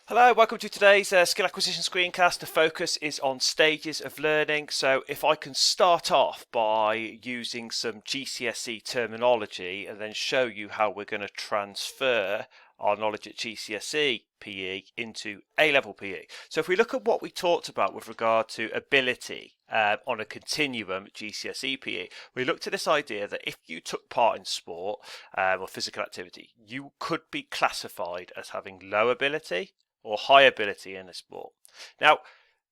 Hello, welcome to today's skill acquisition screencast. The focus is on stages of learning. So if I can start off by using some GCSE terminology and then show you how we're going to transfer our knowledge at GCSE PE into A-level PE. So if we look at what we talked about with regard to ability on a continuum at GCSE PE, we looked at this idea that if you took part in sport or physical activity, you could be classified as having low ability or high ability in a sport. Now,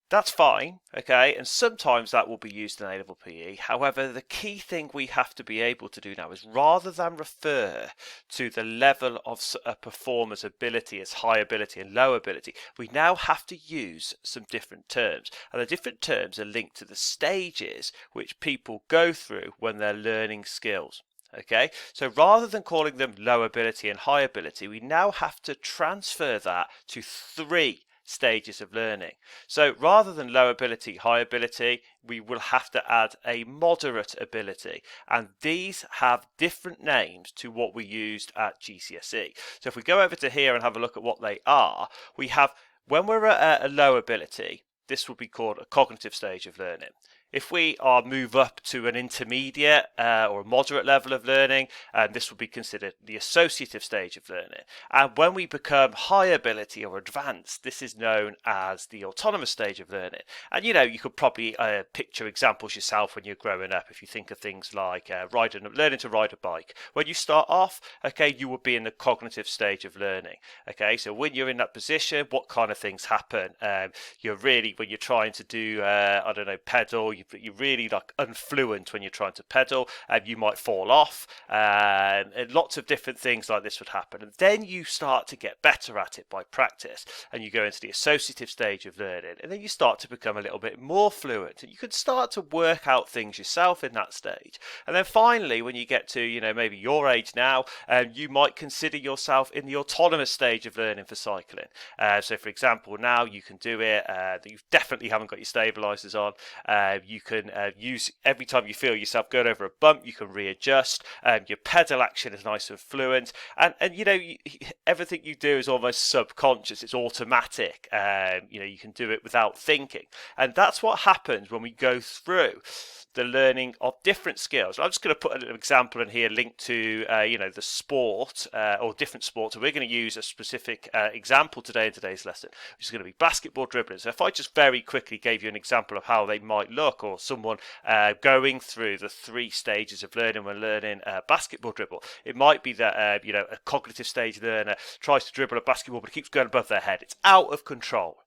that's fine, okay, and sometimes that will be used in A-level PE. However, the key thing we have to be able to do now is rather than refer to the level of a performer's ability as high ability and low ability, we now have to use some different terms. And the different terms are linked to the stages which people go through when they're learning skills. Okay, so rather than calling them low ability and high ability, we now have to transfer that to three stages of learning. So rather than low ability, high ability, we will have to add a moderate ability, and these have different names to what we used at GCSE. So if we go over to here and have a look at what they are, we have, when we're at a low ability, this will be called a cognitive stage of learning. If we move up to an intermediate or a moderate level of learning, this will be considered the associative stage of learning. And when we become high ability or advanced, this is known as the autonomous stage of learning. And you could probably picture examples yourself when you're growing up. If you think of things like learning to ride a bike, when you start off, okay, you will be in the cognitive stage of learning. Okay, so when you're in that position, what kind of things happen? You're really, when you're trying to do, pedal, you're really like unfluent when you're trying to pedal, and you might fall off, and lots of different things like this would happen. And then you start to get better at it by practice, and you go into the associative stage of learning, and then you start to become a little bit more fluent, and you can start to work out things yourself in that stage. And then finally, when you get to maybe your age now, you might consider yourself in the autonomous stage of learning for cycling. So for example, now you can do it, you definitely haven't got your stabilizers on. You can use, every time you feel yourself going over a bump, you can readjust. Your pedal action is nice and fluent, and everything you do is almost subconscious. It's automatic. You can do it without thinking, and that's what happens when we go through the learning of different skills. I'm just going to put a little example in here linked to the sport or different sports. So we're going to use a specific example today in today's lesson, which is going to be basketball dribbling. So if I just very quickly gave you an example of how they might look, or someone going through the three stages of learning when learning basketball dribble, it might be that a cognitive stage learner tries to dribble a basketball but it keeps going above their head. It's out of control.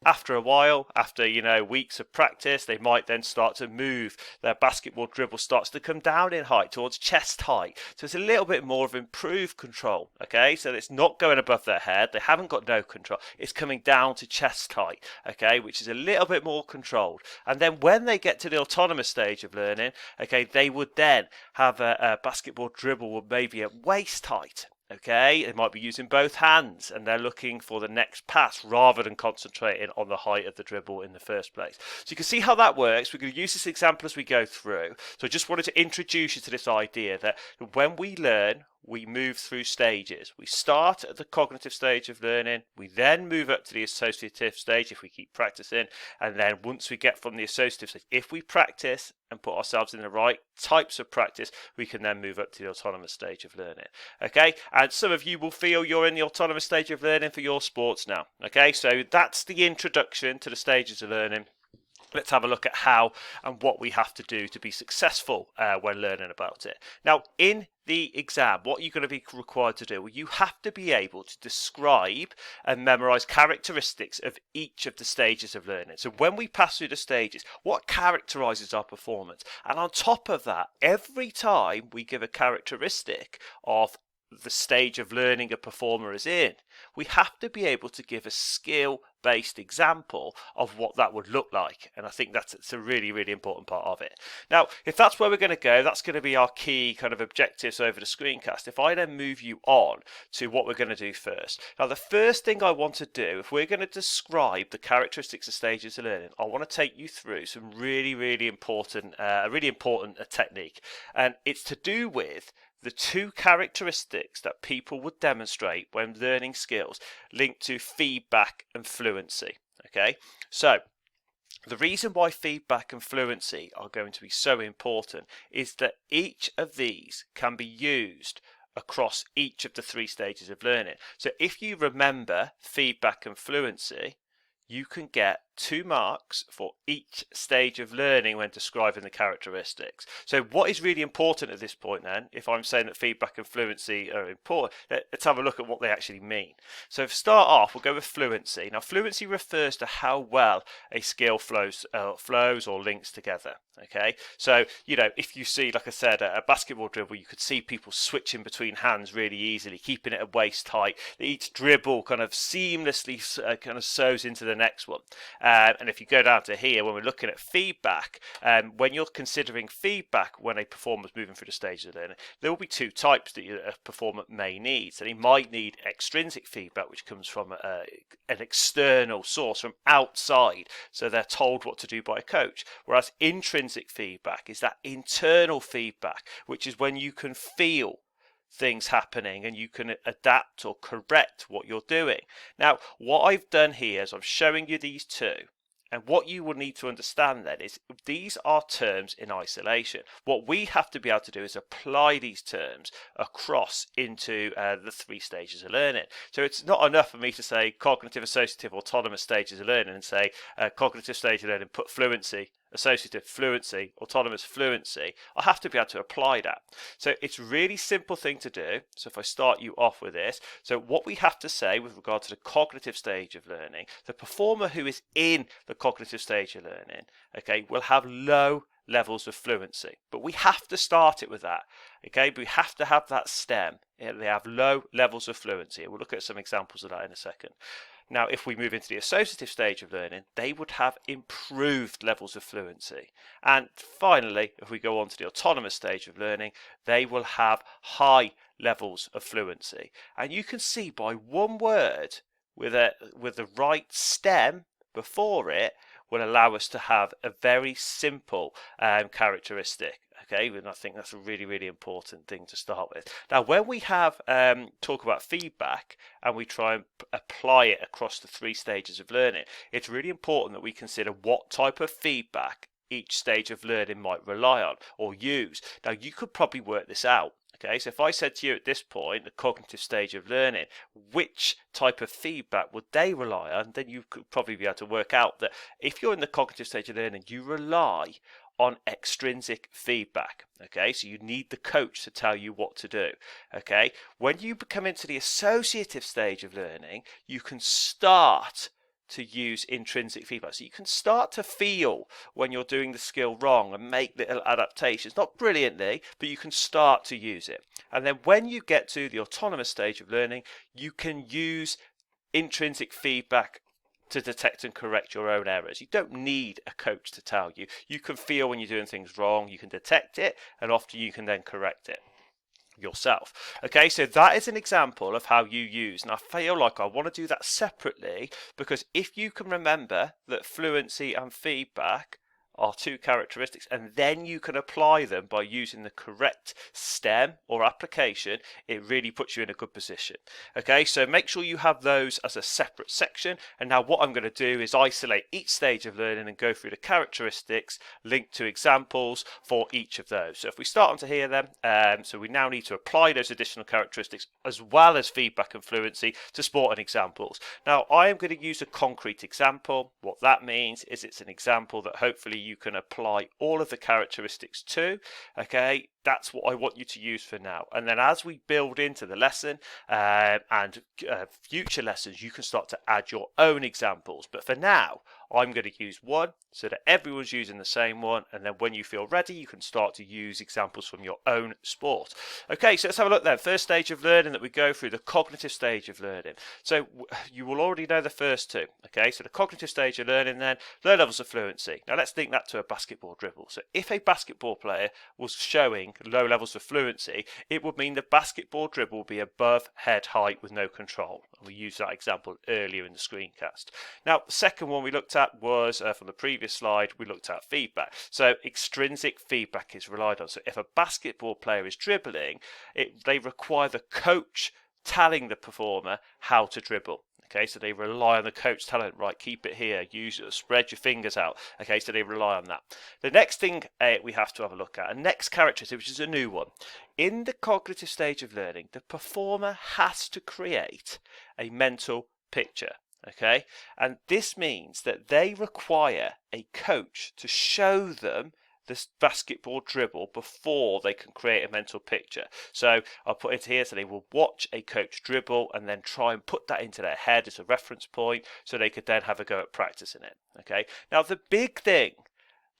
After a while, after weeks of practice, they might then start to move. Their basketball dribble starts to come down in height towards chest height, so it's a little bit more of improved control. Okay, so it's not going above their head, they haven't got no control, it's coming down to chest height, okay, which is a little bit more controlled. And then when they get to the autonomous stage of learning, okay, they would then have a basketball dribble maybe at waist height. Okay, they might be using both hands, and they're looking for the next pass rather than concentrating on the height of the dribble in the first place. So you can see how that works. We're going to use this example as we go through. So I just wanted to introduce you to this idea that when we learn, we move through stages. We start at the cognitive stage of learning, we then move up to the associative stage if we keep practicing, and then once we get from the associative stage, if we practice and put ourselves in the right types of practice, we can then move up to the autonomous stage of learning. Okay, and some of you will feel you're in the autonomous stage of learning for your sports now. Okay, so that's the introduction to the stages of learning. Let's have a look at how and what we have to do to be successful when learning about it. Now, in the exam, what you're going to be required to do, you have to be able to describe and memorize characteristics of each of the stages of learning. So when we pass through the stages, what characterizes our performance? And on top of that, every time we give a characteristic of the stage of learning a performer is in, we have to be able to give a skill-based example of what that would look like. And I think that's a really, really important part of it. Now, if that's where we're going to go, that's going to be our key kind of objectives over the screencast. If I then move you on to what we're going to do first. Now, the first thing I want to do, if we're going to describe the characteristics of stages of learning, I want to take you through some really, really important, a really important technique. And it's to do with the two characteristics that people would demonstrate when learning skills linked to feedback and fluency. Okay, so the reason why feedback and fluency are going to be so important is that each of these can be used across each of the three stages of learning. So if you remember feedback and fluency, you can get 2 marks for each stage of learning when describing the characteristics. So what is really important at this point then, if I'm saying that feedback and fluency are important, let's have a look at what they actually mean. So to start off, we'll go with fluency. Now fluency refers to how well a skill flows or links together. Okay, so if you see, like I said, a basketball dribble, you could see people switching between hands really easily, keeping it at waist height. Each dribble kind of seamlessly kind of sews into the next one. And if you go down to here, when we're looking at feedback, when you're considering feedback when a performer's moving through the stages of learning, there will be 2 types that a performer may need. So they might need extrinsic feedback, which comes from an external source from outside, so they're told what to do by a coach. Whereas intrinsic feedback is that internal feedback, which is when you can feel things happening and you can adapt or correct what you're doing. Now, what I've done here is I'm showing you these 2. And what you will need to understand then is these are terms in isolation. What we have to be able to do is apply these terms across into the 3 stages of learning. So it's not enough for me to say cognitive, associative, autonomous stages of learning and say cognitive stage of learning, put fluency, associative, fluency, autonomous, fluency. I have to be able to apply that. So it's a really simple thing to do. So if I start you off with this, so what we have to say with regard to the cognitive stage of learning, the performer who is in the cognitive stage of learning, okay, will have low levels of fluency, but we have to start it with that. Okay, but we have to have that stem. They have low levels of fluency. We'll look at some examples of that in a second. Now, if we move into the associative stage of learning, they would have improved levels of fluency. And finally, if we go on to the autonomous stage of learning, they will have high levels of fluency. And you can see by one word with the right stem before it will allow us to have a very simple characteristic. Okay, and I think that's a really, really important thing to start with. Now, when we have talk about feedback and we try and apply it across the 3 stages of learning, it's really important that we consider what type of feedback each stage of learning might rely on or use. Now, you could probably work this out. Okay, so if I said to you at this point, the cognitive stage of learning, which type of feedback would they rely on, then you could probably be able to work out that if you're in the cognitive stage of learning, you rely on extrinsic feedback. Okay, so you need the coach to tell you what to do. Okay, when you come into the associative stage of learning, you can start to use intrinsic feedback. So you can start to feel when you're doing the skill wrong and make little adaptations, not brilliantly, but you can start to use it. And then when you get to the autonomous stage of learning, you can use intrinsic feedback to detect and correct your own errors. You don't need a coach to tell you. You can feel when you're doing things wrong, you can detect it, and often you can then correct it yourself. Okay, so that is an example of how you use, and I feel like I want to do that separately because if you can remember that fluency and feedback are 2 characteristics and then you can apply them by using the correct stem or application, it really puts you in a good position. Okay, so make sure you have those as a separate section, and now what I'm going to do is isolate each stage of learning and go through the characteristics linked to examples for each of those. So if we start onto here then, so we now need to apply those additional characteristics as well as feedback and fluency to sporting examples. Now I am going to use a concrete example. What that means is it's an example that hopefully you can apply all of the characteristics to. Okay, that's what I want you to use for now, and then as we build into the lesson and future lessons, you can start to add your own examples, but for now I'm going to use one so that everyone's using the same one, and then when you feel ready you can start to use examples from your own sport. Okay, so let's have a look then. First stage of learning that we go through, the cognitive stage of learning. So you will already know the first 2. Okay, so the cognitive stage of learning then, low levels of fluency. Now let's link that to a basketball dribble. So if a basketball player was showing dribbling, low levels of fluency, it would mean the basketball dribble will be above head height with no control. And we used that example earlier in the screencast. Now, the second one we looked at was from the previous slide, we looked at feedback. So extrinsic feedback is relied on. So if a basketball player is dribbling, they require the coach telling the performer how to dribble. Okay, so they rely on the coach telling, right, keep it here, use it, spread your fingers out. Okay, so they rely on that. The next thing we have to have a look at, a next characteristic, which is a new one. In the cognitive stage of learning, the performer has to create a mental picture. Okay, and this means that they require a coach to show them this basketball dribble before they can create a mental picture. So I'll put it here, so they will watch a coach dribble and then try and put that into their head as a reference point so they could then have a go at practicing it. Okay, now the big thing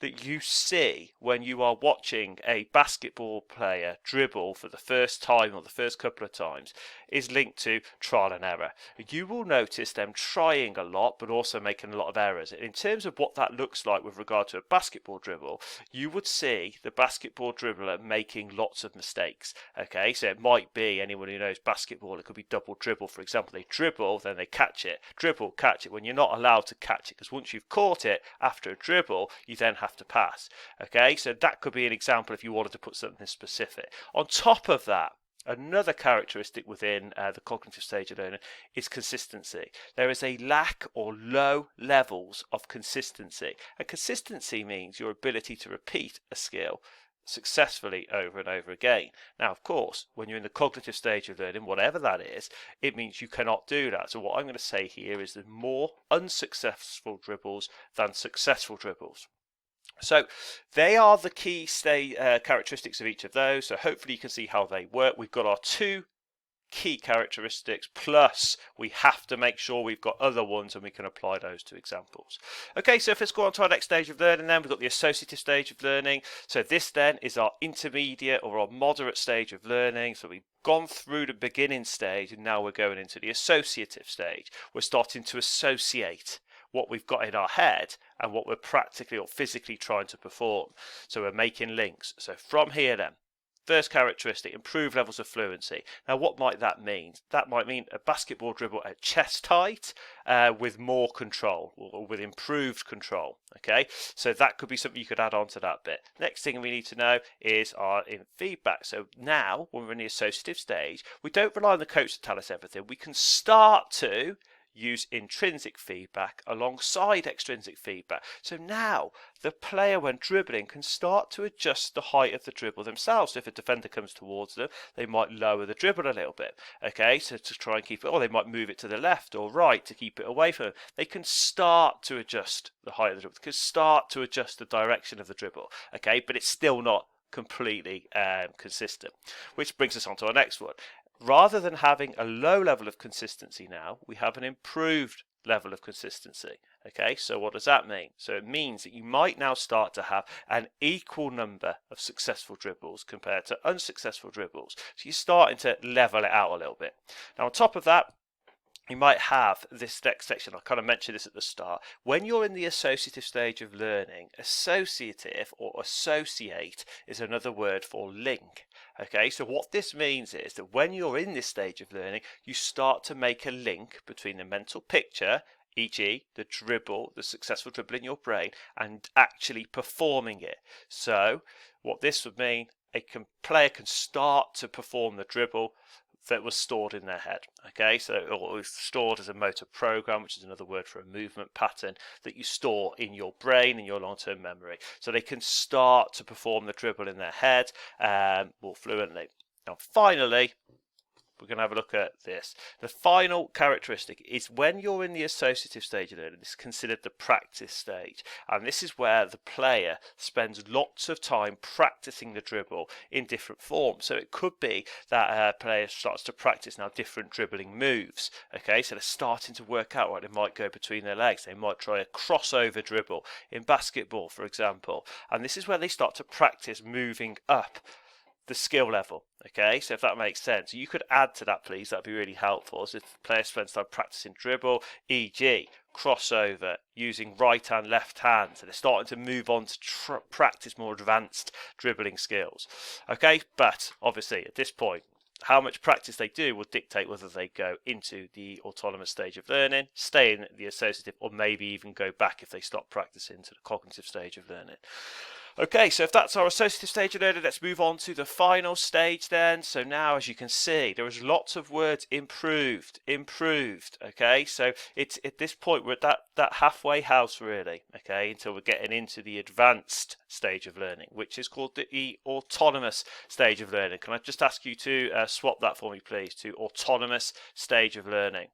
that you see when you are watching a basketball player dribble for the first time or the first couple of times is linked to trial and error. You will notice them trying a lot but also making a lot of errors. In terms of what that looks like with regard to a basketball dribble, you would see the basketball dribbler making lots of mistakes. Okay, so it might be, anyone who knows basketball, it could be double dribble, for example. They dribble, then they catch it, dribble, catch it, when you're not allowed to catch it, because once you've caught it after a dribble, you then have to pass. Okay, so that could be an example if you wanted to put something specific. On top of that, another characteristic within the cognitive stage of learning is consistency. There is a lack or low levels of consistency. And consistency means your ability to repeat a skill successfully over and over again. Now, of course, when you're in the cognitive stage of learning, whatever that is, it means you cannot do that. So what I'm going to say here is there's more unsuccessful dribbles than successful dribbles. So they are the key characteristics of each of those. So hopefully you can see how they work. We've got our two key characteristics, plus we have to make sure we've got other ones and we can apply those to examples. Okay, so let's go on to our next stage of learning then. We've got the associative stage of learning. So this then is our intermediate or our moderate stage of learning. So we've gone through the beginning stage and now we're going into the associative stage. We're starting to associate what we've got in our head and what we're practically or physically trying to perform. So we're making links. So from here then, first characteristic, improved levels of fluency. Now what might that mean? That might mean a basketball dribble at chest height with more control or with improved control. Okay, so that could be something you could add on to that bit. Next thing we need to know is our feedback. So now when we're in the associative stage, we don't rely on the coach to tell us everything. We can start to use intrinsic feedback alongside extrinsic feedback. So now the player, when dribbling, can start to adjust the height of the dribble themselves. So if a defender comes towards them, they might lower the dribble a little bit. Okay, so to try and keep it, or they might move it to the left or right to keep it away from them. They can start to adjust the height of the dribble. They can start to adjust the direction of the dribble. Okay, but it's still not completely consistent. Which brings us on to our next one. Rather than having a low level of consistency now, we have an improved level of consistency. Okay, so what does that mean? So it means that you might now start to have an equal number of successful dribbles compared to unsuccessful dribbles. So you're starting to level it out a little bit. Now on top of that, you might have this next section. I kind of mentioned this at the start. When you're in the associative stage of learning, associative or associate is another word for link. Okay, so what this means is that when you're in this stage of learning, you start to make a link between the mental picture, e.g. the dribble, the successful dribble in your brain, and actually performing it. So what this would mean, a player can start to perform the dribble that was stored in their head. Okay, so it was stored as a motor program, which is another word for a movement pattern that you store in your brain, in your long-term memory. So they can start to perform the dribble in their head more fluently. Now finally, we're going to have a look at this. The final characteristic is when you're in the associative stage of learning, this is considered the practice stage. And this is where the player spends lots of time practicing the dribble in different forms. So it could be that a player starts to practice now different dribbling moves. Okay, so they're starting to work out what they might go between their legs. They might try a crossover dribble in basketball, for example. And this is where they start to practice moving up the skill level. Okay, so if that makes sense, you could add to that, please. That'd be really helpful. So if the player spends time practicing dribble, e.g., crossover, using right hand, left hand, so they're starting to move on to practice more advanced dribbling skills. Okay, but obviously at this point, how much practice they do will dictate whether they go into the autonomous stage of learning, stay in the associative, or maybe even go back if they stop practicing to the cognitive stage of learning. Okay, so if that's our associative stage of learning, let's move on to the final stage then. So now, as you can see, there is lots of words improved. Okay, so it's at this point we're at that halfway house really, okay, until we're getting into the advanced stage of learning, which is called the autonomous stage of learning. Can I just ask you to swap that for me, please, to autonomous stage of learning?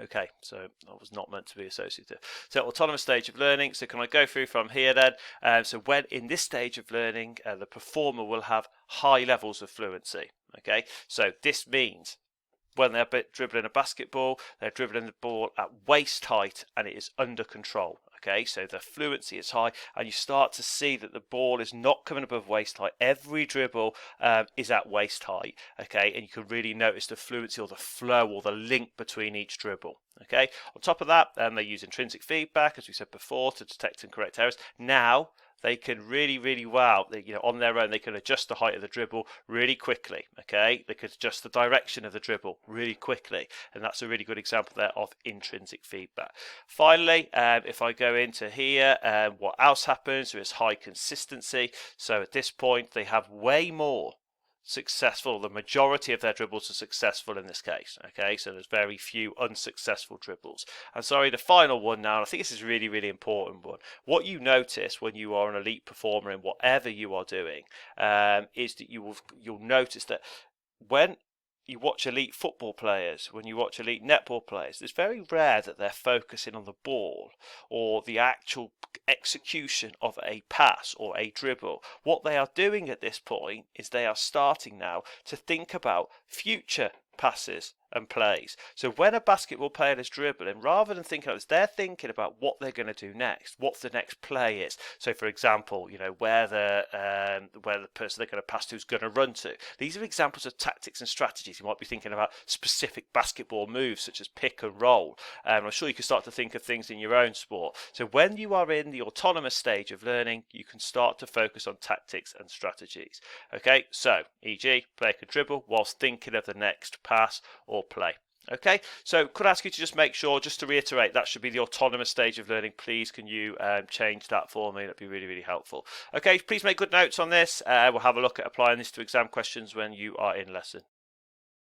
Okay, so that was not meant to be associative. So autonomous stage of learning. So can I go through from here then? So when in this stage of learning, the performer will have high levels of fluency. Okay, so this means when they're dribbling a basketball, they're dribbling the ball at waist height and it is under control. Okay, so the fluency is high and you start to see that the ball is not coming above waist height. Every dribble is at waist height. Okay, and you can really notice the fluency or the flow or the link between each dribble. Okay, on top of that, they use intrinsic feedback, as we said before, to detect and correct errors. Now, they can really well, on their own, they can adjust the height of the dribble really quickly. Okay, they could adjust the direction of the dribble really quickly, and that's a really good example there of intrinsic feedback. Finally, if I go into here, what else happens? There is high consistency. So at this point, they have way more successful, the majority of their dribbles are successful in this case. Okay, so there's very few unsuccessful dribbles. And sorry, the final one now, and I think this is really important one. What you notice when you are an elite performer in whatever you are doing is that you'll notice that when you watch elite football players, when you watch elite netball players, it's very rare that they're focusing on the ball or the actual execution of a pass or a dribble. What they are doing at this point is they are starting now to think about future passes and plays. So when a basketball player is dribbling, rather than thinking of this, they're thinking about what they're going to do next, what the next play is. So for example, where the person they're going to pass to is going to run to. These are examples of tactics and strategies. You might be thinking about specific basketball moves such as pick and roll. I'm sure you can start to think of things in your own sport. So when you are in the autonomous stage of learning, you can start to focus on tactics and strategies. Okay, so e.g., player could dribble whilst thinking of the next pass or play. Okay, so could I ask you to just make sure, just to reiterate, that should be the autonomous stage of learning. Please, can you change that for me? That'd be really helpful. Okay, please make good notes on this. We'll have a look at applying this to exam questions when you are in lesson.